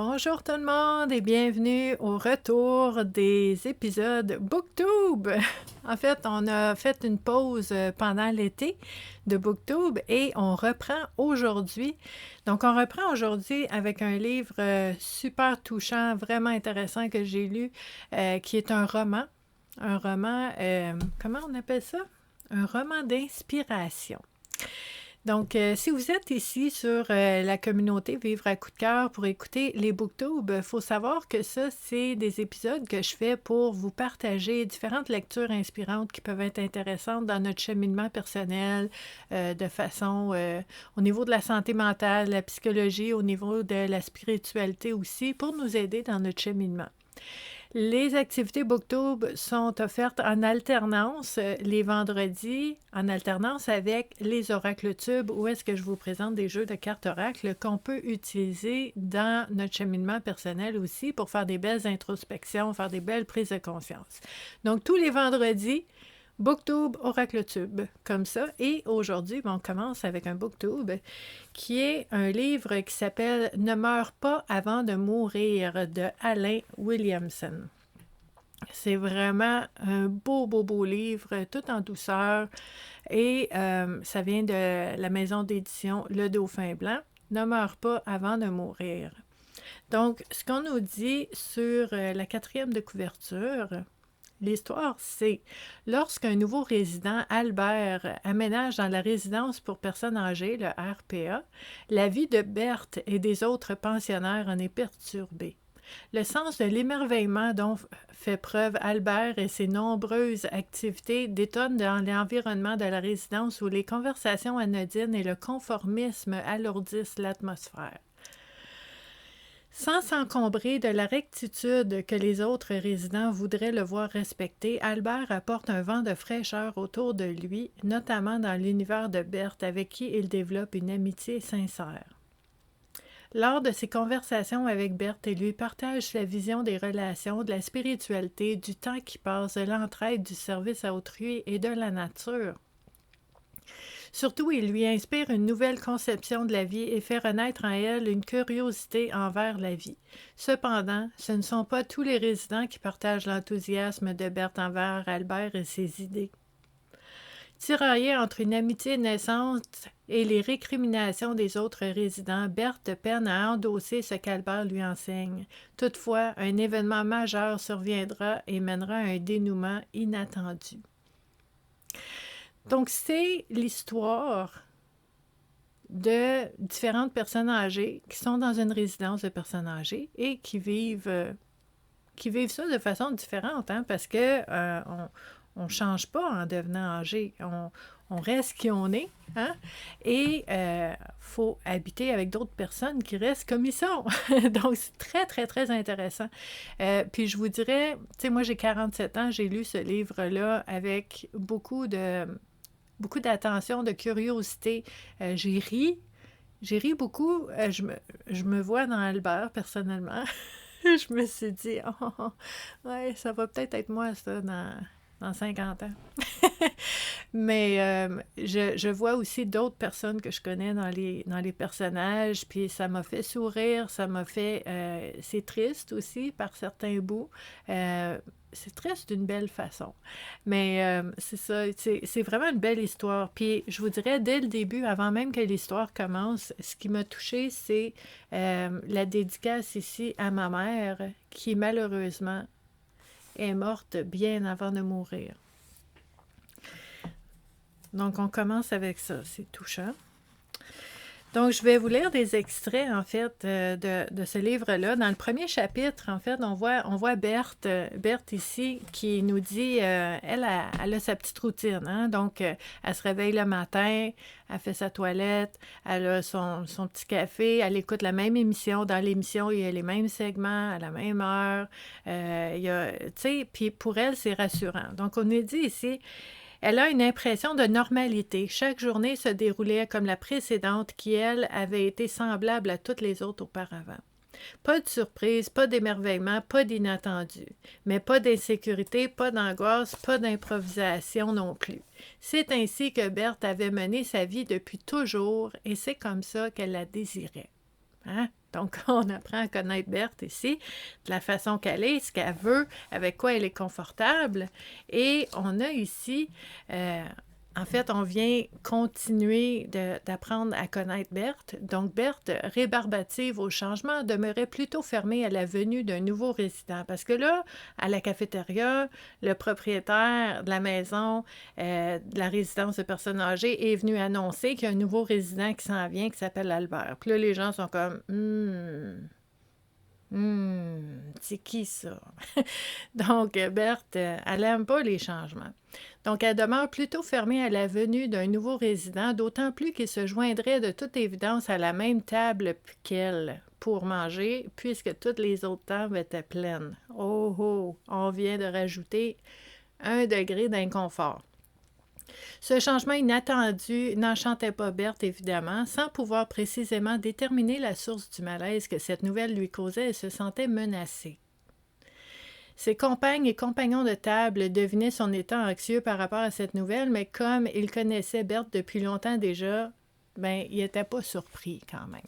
Bonjour tout le monde et bienvenue au retour des épisodes BookTube. En fait, on a fait une pause pendant l'été de BookTube et on reprend aujourd'hui. Donc, on reprend aujourd'hui avec un livre super touchant, vraiment intéressant que j'ai lu, qui est un roman. Un roman, comment on appelle ça? Un roman d'inspiration. Donc, si vous êtes ici sur la communauté Vivre à coup de cœur pour écouter les BookTube, il faut savoir que ça, c'est des épisodes que je fais pour vous partager différentes lectures inspirantes qui peuvent être intéressantes dans notre cheminement personnel, de façon au niveau de la santé mentale, de la psychologie, au niveau de la spiritualité aussi, pour nous aider dans notre cheminement. Les activités BookTube sont offertes en alternance les vendredis, en alternance avec les oracles tubes, où est-ce que je vous présente des jeux de cartes oracles qu'on peut utiliser dans notre cheminement personnel aussi pour faire des belles introspections, faire des belles prises de conscience. Donc, tous les vendredis, BookTube, Oracle Tube, comme ça. Et aujourd'hui, on commence avec un BookTube qui est un livre qui s'appelle « Ne meurs pas avant de mourir » de Alain Williamson. C'est vraiment un beau livre, tout en douceur. Et ça vient de la maison d'édition Le Dauphin Blanc. « Ne meurs pas avant de mourir ». Donc, ce qu'on nous dit sur la 4e de couverture... L'histoire, c'est lorsqu'un nouveau résident, Albert, aménage dans la résidence pour personnes âgées, le RPA, la vie de Berthe et des autres pensionnaires en est perturbée. Le sens de l'émerveillement dont fait preuve Albert et ses nombreuses activités détonnent dans l'environnement de la résidence où les conversations anodines et le conformisme alourdissent l'atmosphère. Sans s'encombrer de la rectitude que les autres résidents voudraient le voir respecter, Albert apporte un vent de fraîcheur autour de lui, notamment dans l'univers de Berthe, avec qui il développe une amitié sincère. Lors de ses conversations avec Berthe, il lui partage sa vision des relations, de la spiritualité, du temps qui passe, de l'entraide, du service à autrui et de la nature. Surtout, il lui inspire une nouvelle conception de la vie et fait renaître en elle une curiosité envers la vie. Cependant, ce ne sont pas tous les résidents qui partagent l'enthousiasme de Berthe envers Albert et ses idées. Tiraillée entre une amitié naissante et les récriminations des autres résidents, Berthe peine à endosser ce qu'Albert lui enseigne. Toutefois, un événement majeur surviendra et mènera à un dénouement inattendu. Donc, c'est l'histoire de différentes personnes âgées qui sont dans une résidence de personnes âgées et qui vivent ça de façon différente, hein, parce que on ne change pas en devenant âgé. On reste qui on est, hein? Et faut habiter avec d'autres personnes qui restent comme ils sont. Donc, c'est très, très, très intéressant. Puis, je vous dirais, tu sais, moi, j'ai 47 ans, j'ai lu ce livre-là avec beaucoup d'attention, de curiosité. J'ai ri beaucoup. Je me vois dans Albert, personnellement. Je me suis dit, ouais, ça va peut-être être moi, ça, dans 50 ans. Mais je vois aussi d'autres personnes que je connais dans les personnages, puis ça m'a fait sourire, ça m'a fait... c'est triste aussi, par certains bouts. C'est triste d'une belle façon. Mais c'est ça, c'est vraiment une belle histoire. Puis je vous dirais, dès le début, avant même que l'histoire commence, ce qui m'a touchée, c'est la dédicace ici à ma mère, qui malheureusement est morte bien avant de mourir. Donc, on commence avec ça. C'est touchant. Donc, je vais vous lire des extraits, en fait, de ce livre-là. Dans le premier chapitre, en fait, on voit Berthe ici, qui nous dit, elle a sa petite routine, hein? Donc, elle se réveille le matin, elle fait sa toilette, elle a son petit café, elle écoute la même émission. Dans l'émission, il y a les mêmes segments, à la même heure. Tu sais, puis pour elle, c'est rassurant. Donc, on nous dit ici... Elle a une impression de normalité. Chaque journée se déroulait comme la précédente qui, elle, avait été semblable à toutes les autres auparavant. Pas de surprise, pas d'émerveillement, pas d'inattendu. Mais pas d'insécurité, pas d'angoisse, pas d'improvisation non plus. C'est ainsi que Berthe avait mené sa vie depuis toujours et c'est comme ça qu'elle la désirait. Hein? Donc, on apprend à connaître Berthe ici, de la façon qu'elle est, ce qu'elle veut, avec quoi elle est confortable. Et on a ici, en fait, on vient continuer d'apprendre à connaître Berthe. Donc, Berthe, rébarbative au changement, demeurait plutôt fermée à la venue d'un nouveau résident. Parce que là, à la cafétéria, le propriétaire de la maison, de la résidence de personnes âgées, est venu annoncer qu'il y a un nouveau résident qui s'en vient, qui s'appelle Albert. Puis là, les gens sont comme c'est qui ça? Donc, Berthe, elle n'aime pas les changements. Donc, elle demeure plutôt fermée à la venue d'un nouveau résident, d'autant plus qu'il se joindrait de toute évidence à la même table qu'elle pour manger, puisque toutes les autres tables étaient pleines. Oh oh, on vient de rajouter 1 degré d'inconfort. Ce changement inattendu n'enchantait pas Berthe, évidemment. Sans pouvoir précisément déterminer la source du malaise que cette nouvelle lui causait, elle se sentait menacée. Ses compagnes et compagnons de table devinaient son état anxieux par rapport à cette nouvelle, mais comme ils connaissaient Berthe depuis longtemps déjà, ils n'étaient pas surpris quand même.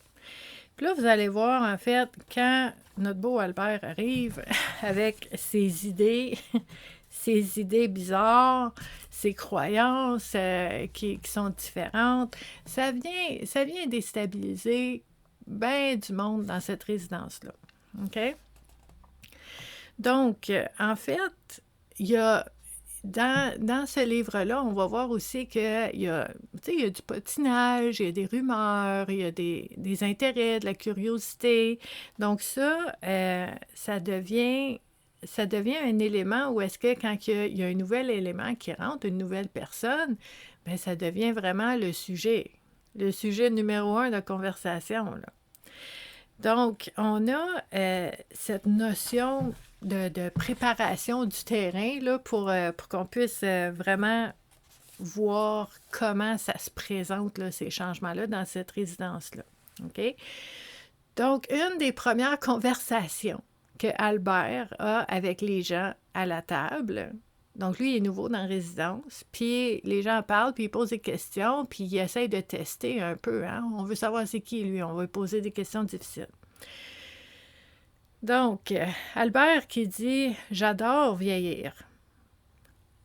Puis là, vous allez voir, en fait, quand notre beau Albert arrive avec ses idées bizarres, ses croyances qui sont différentes, ça vient déstabiliser bien du monde dans cette résidence-là. OK? Donc, en fait, il y a dans ce livre-là, on va voir aussi qu'il y a du potinage, il y a des rumeurs, il y a des intérêts, de la curiosité. Donc ça devient un élément où est-ce que quand il y a un nouvel élément qui rentre, une nouvelle personne, ça devient vraiment le sujet numéro 1 de conversation, là. Donc, on a cette notion de préparation du terrain là, pour qu'on puisse vraiment voir comment ça se présente, là, ces changements-là, dans cette résidence-là. OK? Donc, une des premières conversations que Albert a avec les gens à la table, donc lui, il est nouveau dans la résidence, puis les gens parlent, puis ils posent des questions, puis ils essayent de tester un peu, hein? On veut savoir c'est qui, lui, on va lui poser des questions difficiles. Donc, Albert qui dit « J'adore vieillir ».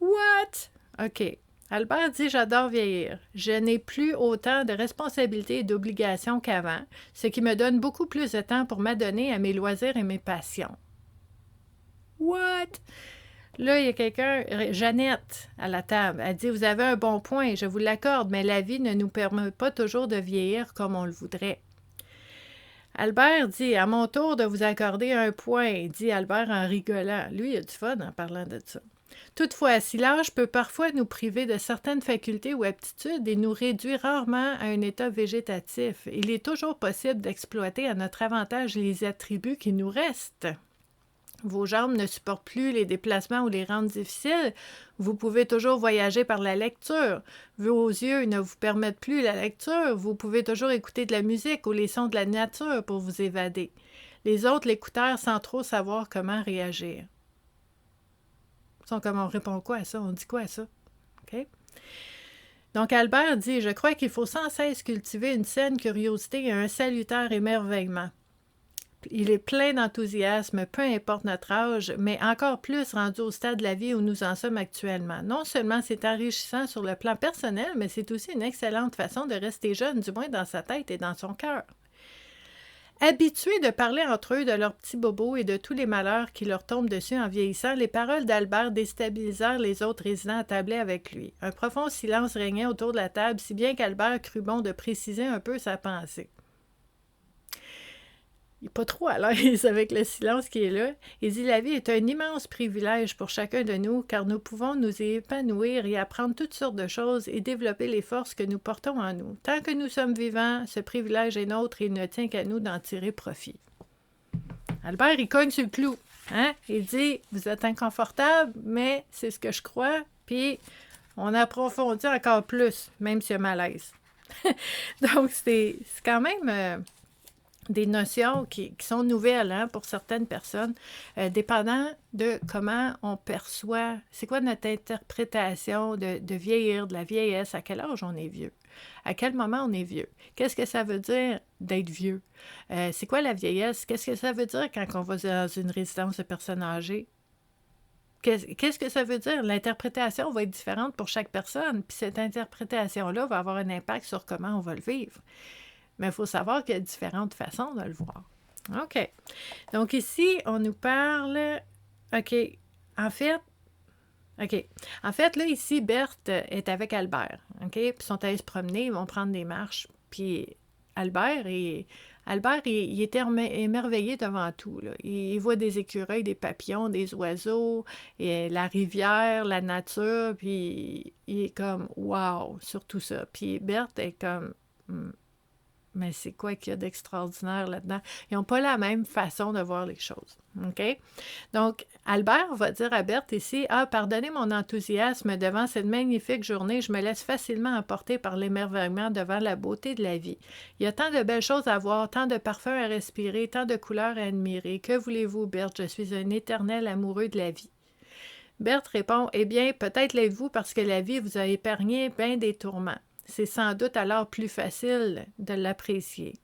What? OK. Albert dit « J'adore vieillir. Je n'ai plus autant de responsabilités et d'obligations qu'avant, ce qui me donne beaucoup plus de temps pour m'adonner à mes loisirs et mes passions. » What? Là, il y a quelqu'un, Jeannette, à la table. Elle dit « Vous avez un bon point, je vous l'accorde, mais la vie ne nous permet pas toujours de vieillir comme on le voudrait. » Albert dit « À mon tour de vous accorder un point », dit Albert en rigolant. Lui, il a du fun en parlant de ça. Toutefois, si l'âge peut parfois nous priver de certaines facultés ou aptitudes et nous réduire rarement à un état végétatif, il est toujours possible d'exploiter à notre avantage les attributs qui nous restent. Vos jambes ne supportent plus les déplacements ou les rendent difficiles. Vous pouvez toujours voyager par la lecture. Vos yeux ne vous permettent plus la lecture. Vous pouvez toujours écouter de la musique ou les sons de la nature pour vous évader. Les autres l'écoutèrent sans trop savoir comment réagir. On répond quoi à ça? On dit quoi à ça? OK? Donc, Albert dit « Je crois qu'il faut sans cesse cultiver une saine curiosité et un salutaire émerveillement. Il est plein d'enthousiasme, peu importe notre âge, mais encore plus rendu au stade de la vie où nous en sommes actuellement. Non seulement c'est enrichissant sur le plan personnel, mais c'est aussi une excellente façon de rester jeune, du moins dans sa tête et dans son cœur. » Habitués de parler entre eux de leurs petits bobos et de tous les malheurs qui leur tombent dessus en vieillissant, les paroles d'Albert déstabilisèrent les autres résidents attablés avec lui. Un profond silence régnait autour de la table, si bien qu'Albert crut bon de préciser un peu sa pensée. Il n'est pas trop à l'aise avec le silence qui est là. Il dit « La vie est un immense privilège pour chacun de nous, car nous pouvons nous y épanouir et apprendre toutes sortes de choses et développer les forces que nous portons en nous. Tant que nous sommes vivants, ce privilège est nôtre et il ne tient qu'à nous d'en tirer profit. » Albert, il cogne sur le clou. Hein? Il dit « Vous êtes inconfortable, mais c'est ce que je crois. » Puis, on approfondit encore plus, même s'il y a malaise. Donc, c'est quand même... des notions qui sont nouvelles hein, pour certaines personnes, dépendant de comment on perçoit, c'est quoi notre interprétation de vieillir, de la vieillesse, à quel âge on est vieux, à quel moment on est vieux, qu'est-ce que ça veut dire d'être vieux. C'est quoi la vieillesse? Qu'est-ce que ça veut dire quand on va dans une résidence de personnes âgées? Qu'est-ce que ça veut dire? L'interprétation va être différente pour chaque personne, puis cette interprétation-là va avoir un impact sur comment on va le vivre. Mais il faut savoir qu'il y a différentes façons de le voir. OK. Donc ici, on nous parle... OK. En fait, là, ici, Berthe est avec Albert. OK? Puis ils sont allés se promener, ils vont prendre des marches. Puis Albert, il est émerveillé devant tout, là. Il voit des écureuils, des papillons, des oiseaux, et la rivière, la nature, puis il est comme « wow » sur tout ça. Puis Berthe est comme mais c'est quoi qu'il y a d'extraordinaire là-dedans? Ils n'ont pas la même façon de voir les choses. OK? Donc, Albert va dire à Berthe ici, « Ah, pardonnez mon enthousiasme devant cette magnifique journée, je me laisse facilement emporter par l'émerveillement devant la beauté de la vie. Il y a tant de belles choses à voir, tant de parfums à respirer, tant de couleurs à admirer. Que voulez-vous, Berthe? Je suis un éternel amoureux de la vie. » Berthe répond, « Eh bien, peut-être l'êtes-vous parce que la vie vous a épargné bien des tourments. C'est sans doute alors plus facile de l'apprécier. »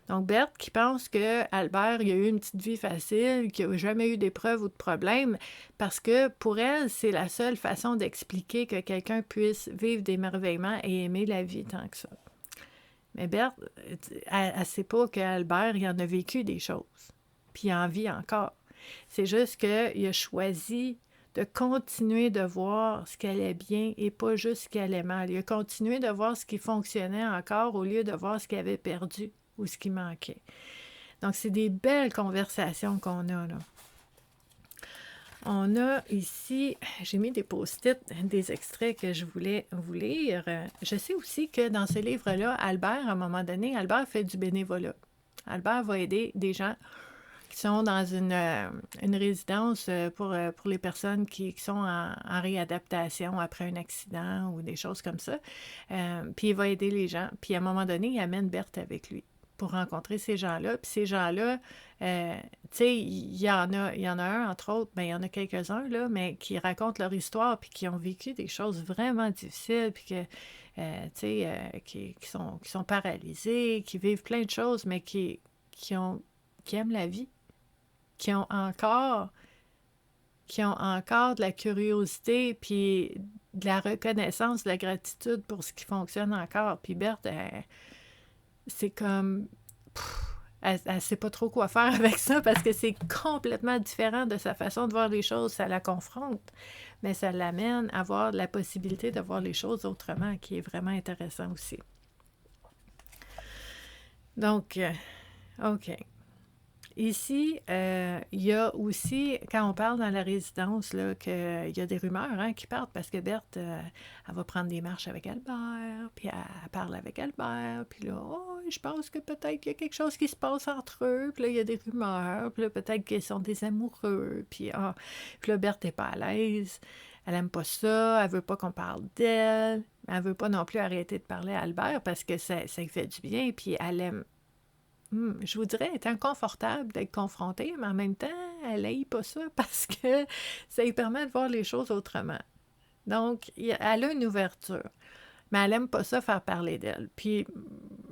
Donc, Berthe qui pense que Albert, il a eu une petite vie facile, qu'il n'a jamais eu d'épreuves ou de problèmes, parce que pour elle, c'est la seule façon d'expliquer que quelqu'un puisse vivre d'émerveillement et aimer la vie tant que ça. Mais Berthe, elle ne sait pas qu'Albert, il en a vécu des choses, puis il en vit encore. C'est juste qu'il a choisi de continuer de voir ce qui allait bien et pas juste ce qui allait mal. Il a continué de voir ce qui fonctionnait encore au lieu de voir ce qu'il avait perdu ou ce qui manquait. Donc, c'est des belles conversations qu'on a là. On a ici, j'ai mis des post-it, des extraits que je voulais vous lire. Je sais aussi que dans ce livre-là, Albert, à un moment donné, Albert fait du bénévolat. Albert va aider des gens qui sont dans une résidence pour les personnes qui sont en réadaptation après un accident ou des choses comme ça. Puis il va aider les gens. Puis à un moment donné, il amène Berthe avec lui pour rencontrer ces gens-là. Puis ces gens-là, tu sais, il y en a un, entre autres, bien, il y en a quelques-uns, là, mais qui racontent leur histoire puis qui ont vécu des choses vraiment difficiles, puis que, tu sais, qui sont paralysés, qui vivent plein de choses, mais qui aiment la vie, qui ont encore de la curiosité, puis de la reconnaissance, de la gratitude pour ce qui fonctionne encore. Puis Berthe, c'est comme... elle ne sait pas trop quoi faire avec ça parce que c'est complètement différent de sa façon de voir les choses. Ça la confronte, mais ça l'amène à avoir la possibilité de voir les choses autrement, qui est vraiment intéressant aussi. Donc, OK. Ici, il y a aussi, quand on parle dans la résidence, qu'il y a des rumeurs qui partent parce que Berthe, elle va prendre des marches avec Albert, puis elle parle avec Albert, puis là, oh, je pense que peut-être qu'il y a quelque chose qui se passe entre eux, puis là, il y a des rumeurs, puis là, peut-être qu'ils sont des amoureux, puis là, Berthe n'est pas à l'aise, elle n'aime pas ça, elle veut pas qu'on parle d'elle, elle veut pas non plus arrêter de parler à Albert parce que ça lui fait du bien, puis elle aime. Je vous dirais, elle est inconfortable d'être confrontée, mais en même temps, elle n'aime pas ça parce que ça lui permet de voir les choses autrement. Donc, elle a une ouverture, mais elle n'aime pas ça faire parler d'elle. Puis,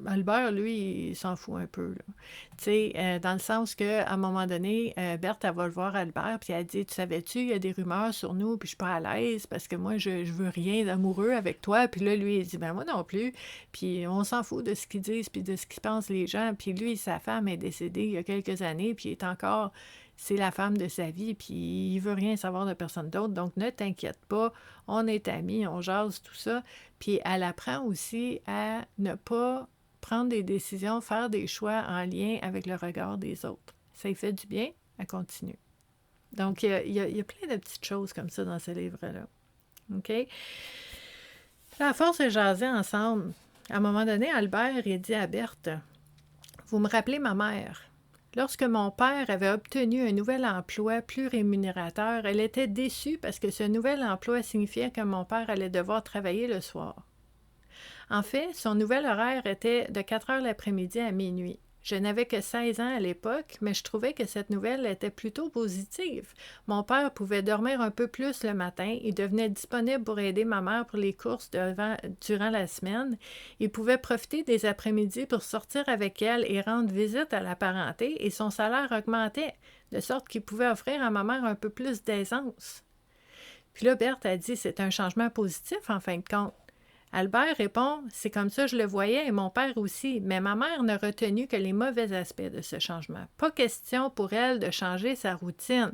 Albert, lui, il s'en fout un peu, là. Tu sais, dans le sens qu'à un moment donné, Berthe, elle va le voir Albert, puis elle dit, « Tu savais-tu, il y a des rumeurs sur nous, puis je suis pas à l'aise parce que moi, je veux rien d'amoureux avec toi. » Puis là, lui, il dit, « Ben moi non plus. » Puis on s'en fout de ce qu'ils disent, puis de ce qu'ils pensent les gens. Puis lui, sa femme est décédée il y a quelques années, puis il est encore... C'est la femme de sa vie, puis il veut rien savoir de personne d'autre. Donc, ne t'inquiète pas, on est amis, on jase, tout ça. Puis elle apprend aussi à ne pas prendre des décisions, faire des choix en lien avec le regard des autres. Ça lui fait du bien, elle continue. Donc, il y a plein de petites choses comme ça dans ce livre-là. OK? Là, à force de jaser ensemble, à un moment donné, Albert, il dit à Berthe, « Vous me rappelez ma mère. Lorsque mon père avait obtenu un nouvel emploi plus rémunérateur, elle était déçue parce que ce nouvel emploi signifiait que mon père allait devoir travailler le soir. En fait, son nouvel horaire était de 4 heures l'après-midi à minuit. Je n'avais que 16 ans à l'époque, mais je trouvais que cette nouvelle était plutôt positive. Mon père pouvait dormir un peu plus le matin, il devenait disponible pour aider ma mère pour les courses durant la semaine, il pouvait profiter des après-midi pour sortir avec elle et rendre visite à la parenté, et son salaire augmentait, de sorte qu'il pouvait offrir à ma mère un peu plus d'aisance. Puis là, Berthe a dit, c'est un changement positif en fin de compte. Albert répond, c'est comme ça je le voyais et mon père aussi, mais ma mère n'a retenu que les mauvais aspects de ce changement. Pas question pour elle de changer sa routine.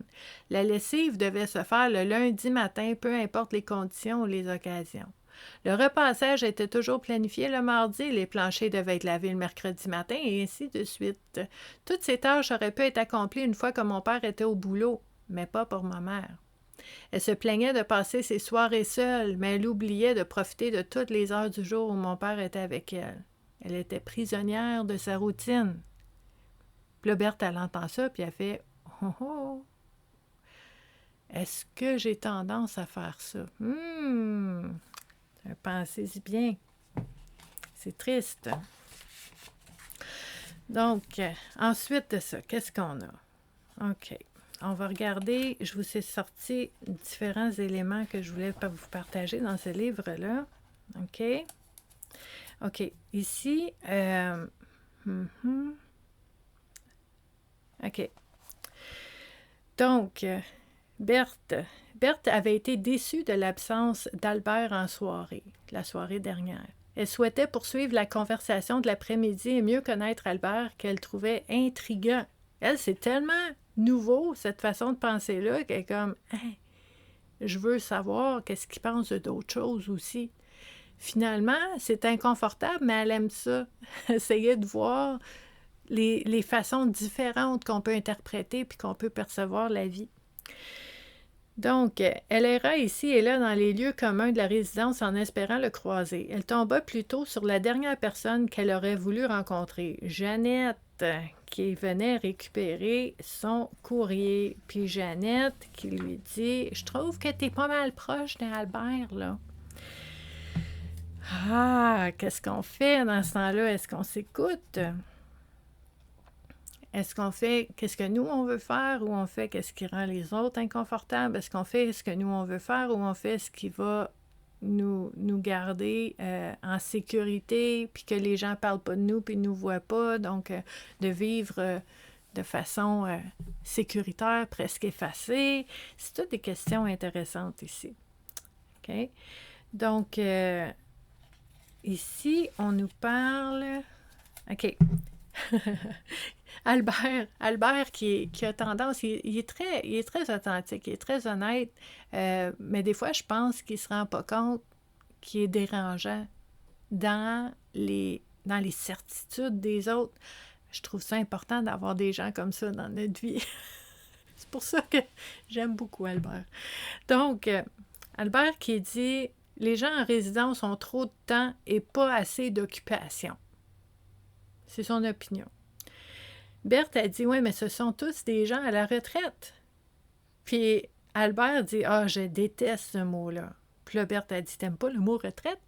La lessive devait se faire le lundi matin, peu importe les conditions ou les occasions. Le repassage était toujours planifié le mardi, les planchers devaient être lavés le mercredi matin et ainsi de suite. Toutes ces tâches auraient pu être accomplies une fois que mon père était au boulot, mais pas pour ma mère. Elle se plaignait de passer ses soirées seule, mais elle oubliait de profiter de toutes les heures du jour où mon père était avec elle. Elle était prisonnière de sa routine. Puis là, Berthe, elle entend ça, puis elle fait « Oh oh! Est-ce que j'ai tendance à faire ça? Pensez-y bien. C'est triste. » Donc, ensuite de ça, qu'est-ce qu'on a? OK. On va regarder, je vous ai sorti différents éléments que je voulais vous partager dans ce livre-là. OK? OK. Ici, OK. Donc, Berthe avait été déçue de l'absence d'Albert en soirée, la soirée dernière. Elle souhaitait poursuivre la conversation de l'après-midi et mieux connaître Albert qu'elle trouvait intriguant. Elle, c'est tellement nouveau, cette façon de penser-là, qu'elle est comme hey, je veux savoir qu'est-ce qu'il pense d'autres choses aussi. Finalement, c'est inconfortable, mais elle aime ça. Essayer de voir les façons différentes qu'on peut interpréter puis qu'on peut percevoir la vie. Donc, elle erra ici et là dans les lieux communs de la résidence en espérant le croiser. Elle tomba plutôt sur la dernière personne qu'elle aurait voulu rencontrer, Jeannette, qui venait récupérer son courrier. Puis Jeannette qui lui dit « Je trouve que t'es pas mal proche d'Albert, là. » Ah, qu'est-ce qu'on fait dans ce temps-là? Est-ce qu'on s'écoute? Est-ce qu'on fait qu'est-ce que nous, on veut faire ou on fait qu'est-ce qui rend les autres inconfortables? Est-ce qu'on fait ce que nous, on veut faire ou on fait ce qui va nous garder en sécurité puis que les gens ne parlent pas de nous puis ne nous voient pas? Donc, de vivre de façon sécuritaire, presque effacée. C'est toutes des questions intéressantes ici. OK? Donc, ici, on nous parle... OK. Albert qui a tendance, il est très authentique, il est très honnête, mais des fois, je pense qu'il ne se rend pas compte qu'il est dérangeant dans les certitudes des autres. Je trouve ça important d'avoir des gens comme ça dans notre vie. C'est pour ça que j'aime beaucoup Albert. Donc, Albert qui dit « Les gens en résidence ont trop de temps et pas assez d'occupation. » C'est son opinion. Berthe a dit « Oui, mais ce sont tous des gens à la retraite. » Puis Albert dit « Ah, je déteste ce mot-là. » Puis là, Berthe a dit « T'aimes pas le mot retraite? »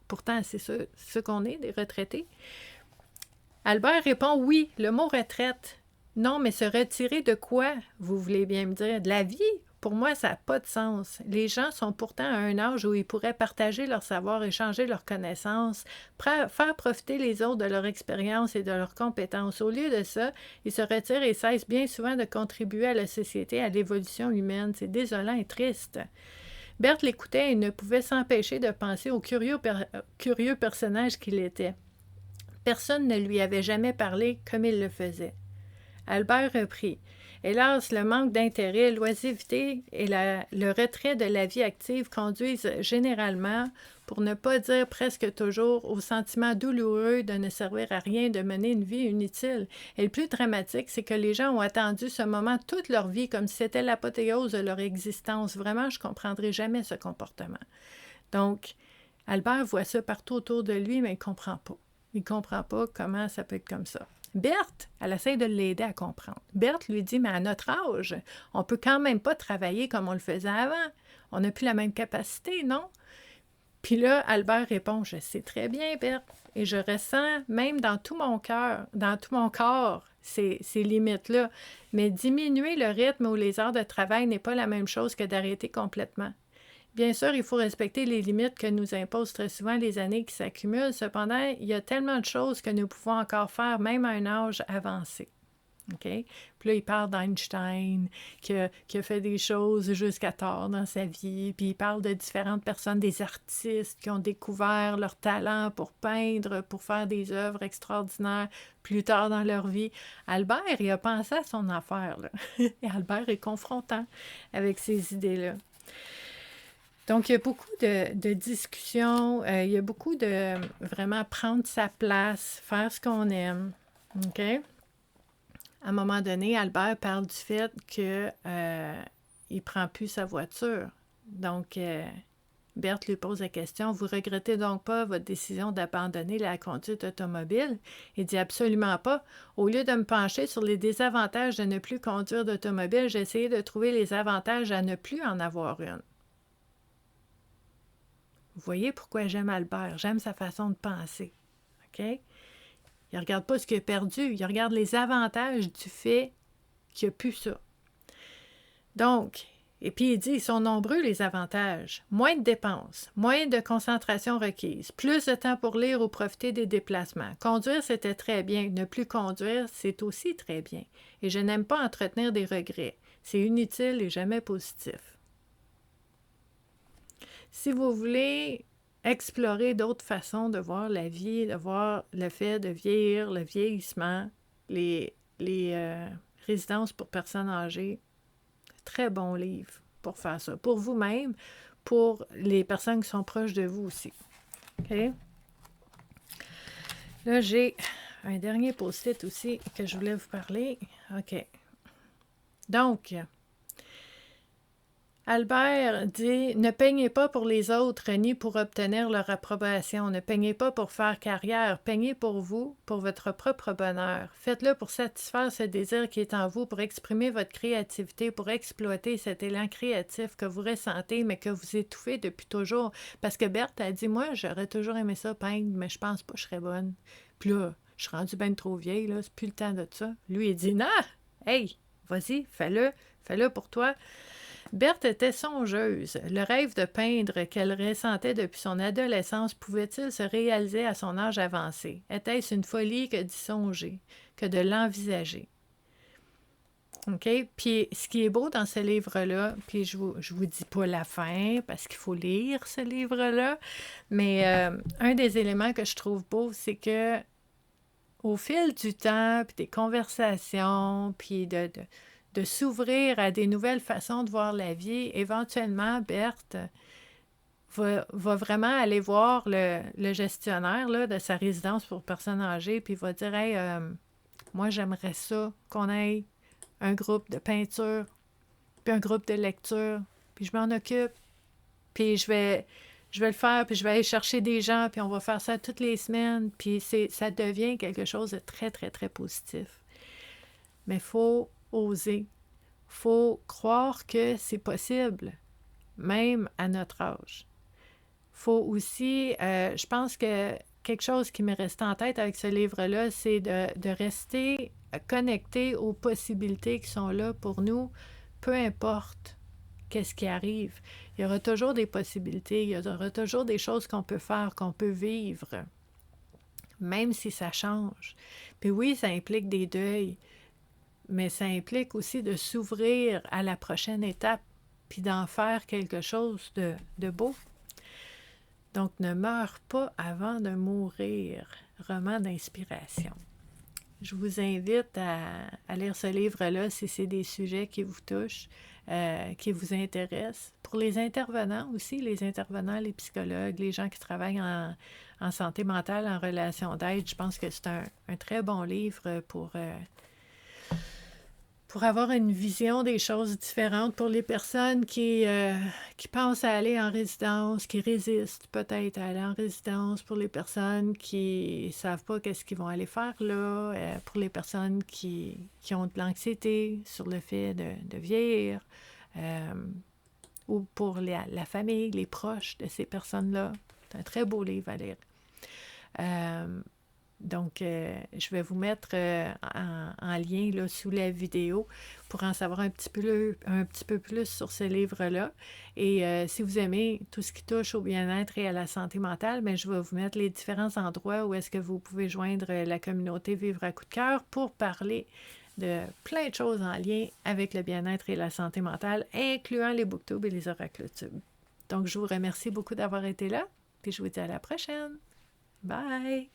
Pourtant, c'est ce qu'on est, des retraités. Albert répond « Oui, le mot retraite. Non, mais se retirer de quoi, vous voulez bien me dire? De la vie? Pour moi, ça n'a pas de sens. Les gens sont pourtant à un âge où ils pourraient partager leur savoir, échanger leurs connaissances, faire profiter les autres de leur expérience et de leurs compétences. Au lieu de ça, ils se retirent et cessent bien souvent de contribuer à la société, à l'évolution humaine. C'est désolant et triste. » Berthe l'écoutait et ne pouvait s'empêcher de penser au curieux personnage qu'il était. Personne ne lui avait jamais parlé comme il le faisait. Albert reprit. Hélas, le manque d'intérêt, l'oisiveté et le retrait de la vie active conduisent généralement, pour ne pas dire presque toujours, au sentiment douloureux de ne servir à rien, de mener une vie inutile. Et le plus dramatique, c'est que les gens ont attendu ce moment toute leur vie comme si c'était l'apothéose de leur existence. Vraiment, je ne comprendrai jamais ce comportement. Donc, Albert voit ça partout autour de lui, mais il ne comprend pas. Il ne comprend pas comment ça peut être comme ça. Berthe, elle essaie de l'aider à comprendre. Berthe lui dit, mais à notre âge, on ne peut quand même pas travailler comme on le faisait avant. On n'a plus la même capacité, non? Puis là, Albert répond, je sais très bien, Berthe, et je ressens même dans tout mon cœur, dans tout mon corps, ces limites-là. Mais diminuer le rythme ou les heures de travail n'est pas la même chose que d'arrêter complètement. Bien sûr, il faut respecter les limites que nous imposent très souvent les années qui s'accumulent. Cependant, il y a tellement de choses que nous pouvons encore faire, même à un âge avancé. OK? Puis là, il parle d'Einstein, qui a fait des choses jusqu'à tard dans sa vie. Puis il parle de différentes personnes, des artistes qui ont découvert leur talent pour peindre, pour faire des œuvres extraordinaires plus tard dans leur vie. Albert, il a pensé à son affaire, là. Et Albert est confrontant avec ces idées-là. Donc, il y a beaucoup de discussions, il y a beaucoup de vraiment prendre sa place, faire ce qu'on aime. OK? À un moment donné, Albert parle du fait qu'il ne prend plus sa voiture. Donc, Berthe lui pose la question, « Vous regrettez donc pas votre décision d'abandonner la conduite automobile? » Il dit, « Absolument pas. Au lieu de me pencher sur les désavantages de ne plus conduire d'automobile, j'ai essayé de trouver les avantages à ne plus en avoir une. » Vous voyez pourquoi j'aime Albert. J'aime sa façon de penser. OK? Il ne regarde pas ce qu'il a perdu. Il regarde les avantages du fait qu'il n'y a plus ça. Donc, et puis il dit, ils sont nombreux les avantages. Moins de dépenses, moins de concentration requise, plus de temps pour lire ou profiter des déplacements. Conduire, c'était très bien. Ne plus conduire, c'est aussi très bien. Et je n'aime pas entretenir des regrets. C'est inutile et jamais positif. Si vous voulez explorer d'autres façons de voir la vie, de voir le fait de vieillir, le vieillissement, les résidences pour personnes âgées, très bon livre pour faire ça. Pour vous-même, pour les personnes qui sont proches de vous aussi. OK? Là, j'ai un dernier post-it aussi que je voulais vous parler. OK. Donc, Albert dit « Ne peignez pas pour les autres ni pour obtenir leur approbation. Ne peignez pas pour faire carrière. Peignez pour vous, pour votre propre bonheur. Faites-le pour satisfaire ce désir qui est en vous, pour exprimer votre créativité, pour exploiter cet élan créatif que vous ressentez, mais que vous étouffez depuis toujours. » Parce que Berthe a dit « Moi, j'aurais toujours aimé ça peindre, mais je pense pas que je serais bonne. » Puis là, je suis rendue bien trop vieille, là, c'est plus le temps de ça. Lui, il dit « Non! Hey, vas-y, fais-le pour toi. » Berthe était songeuse. Le rêve de peindre qu'elle ressentait depuis son adolescence pouvait-il se réaliser à son âge avancé? Était-ce une folie que d'y songer, que de l'envisager? OK? Puis ce qui est beau dans ce livre-là, puis je vous dis pas la fin parce qu'il faut lire ce livre-là, mais un des éléments que je trouve beau, c'est que au fil du temps, puis des conversations, puis de s'ouvrir à des nouvelles façons de voir la vie, éventuellement, Berthe va vraiment aller voir le gestionnaire là, de sa résidence pour personnes âgées, puis va dire « Hey, moi, j'aimerais ça qu'on ait un groupe de peinture, puis un groupe de lecture, puis je m'en occupe, puis je vais le faire, puis je vais aller chercher des gens, puis on va faire ça toutes les semaines, puis ça devient quelque chose de très, très, très positif. Mais il faut oser. Il faut croire que c'est possible, même à notre âge. Il faut aussi, je pense que quelque chose qui m'est resté en tête avec ce livre-là, c'est de rester connecté aux possibilités qui sont là pour nous, peu importe qu'est-ce qui arrive. Il y aura toujours des possibilités, il y aura toujours des choses qu'on peut faire, qu'on peut vivre, même si ça change. Puis oui, ça implique des deuils, mais ça implique aussi de s'ouvrir à la prochaine étape, puis d'en faire quelque chose de beau. Donc, ne meurs pas avant de mourir. Roman d'inspiration. Je vous invite à lire ce livre-là si c'est des sujets qui vous touchent, qui vous intéressent. Pour les intervenants aussi, les intervenants, les psychologues, les gens qui travaillent en santé mentale, en relation d'aide, je pense que c'est un très bon livre pour avoir une vision des choses différentes pour les personnes qui pensent à aller en résidence, qui résistent peut-être à aller en résidence, pour les personnes qui ne savent pas qu'est-ce qu'ils vont aller faire là, pour les personnes qui ont de l'anxiété sur le fait de vieillir. ou pour la famille, les proches de ces personnes-là. C'est un très beau livre à lire. Donc, je vais vous mettre en lien là, sous la vidéo pour en savoir un petit peu plus sur ce livre-là. Et si vous aimez tout ce qui touche au bien-être et à la santé mentale, bien, je vais vous mettre les différents endroits où est-ce que vous pouvez joindre la communauté Vivre à coup de cœur pour parler de plein de choses en lien avec le bien-être et la santé mentale, incluant les booktubes et les oracles-tubes. Donc, je vous remercie beaucoup d'avoir été là, puis je vous dis à la prochaine. Bye!